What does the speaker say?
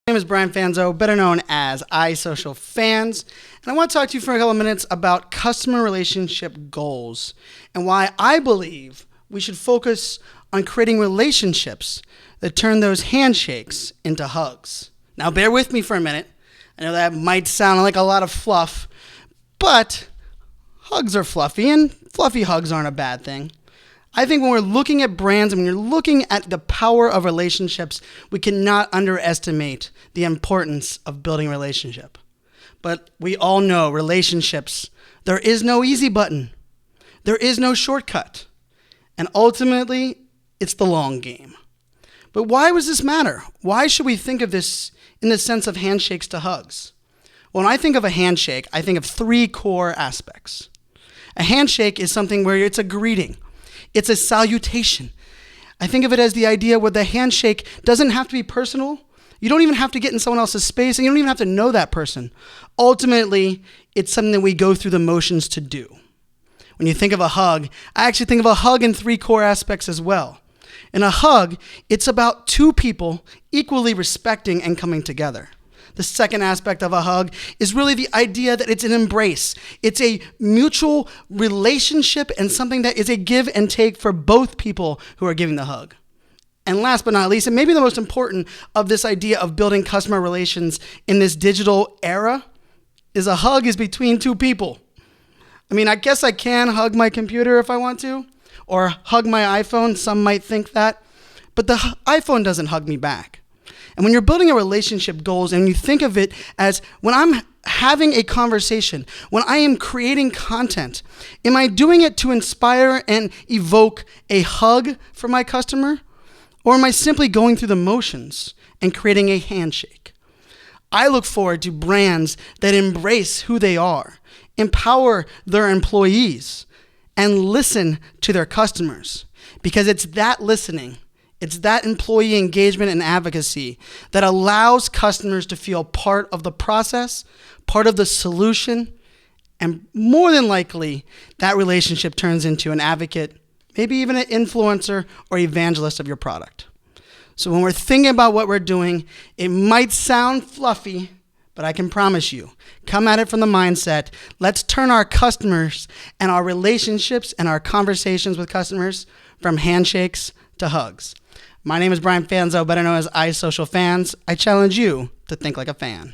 My name is Brian Fanzo, better known as iSocial Fans, and I want to talk to you for a couple of minutes about customer relationship goals and why I believe we should focus on creating relationships that turn those handshakes into hugs. Now, bear with me for a minute. I know that might sound like a lot of fluff, but hugs are fluffy, and fluffy hugs aren't a bad thing. I think when we're looking at brands and when you're looking at the power of relationships, we cannot underestimate the importance of building a relationship. But we all know relationships, there is no easy button. There is no shortcut. And ultimately, it's the long game. But why does this matter? Why should we think of this in the sense of handshakes to hugs? When I think of a handshake, I think of three core aspects. A handshake is something where it's a greeting. It's a salutation. I think of it as the idea where the handshake doesn't have to be personal. You don't even have to get in someone else's space, and you don't even have to know that person. Ultimately, it's something that we go through the motions to do. When you think of a hug, I actually think of a hug in three core aspects as well. In a hug, it's about two people equally respecting and coming together. The second aspect of a hug is really the idea that it's an embrace. It's a mutual relationship and something that is a give and take for both people who are giving the hug. And last but not least, and maybe the most important of this idea of building customer relations in this digital era, is a hug is between two people. I mean, I guess I can hug my computer if I want to, or hug my iPhone. Some might think that, but the iPhone doesn't hug me back. And when you're building a relationship goals and you think of it as when I'm having a conversation, when I am creating content, am I doing it to inspire and evoke a hug for my customer? Or am I simply going through the motions and creating a handshake? I look forward to brands that embrace who they are, empower their employees, and listen to their customers. Because it's that listening, it's that employee engagement and advocacy that allows customers to feel part of the process, part of the solution, and more than likely, that relationship turns into an advocate, maybe even an influencer or evangelist of your product. So when we're thinking about what we're doing, it might sound fluffy, but I can promise you, come at it from the mindset, let's turn our customers and our relationships and our conversations with customers from handshakes to hugs. My name is Brian Fanzo, better known as iSocial Fans. I challenge you to think like a fan.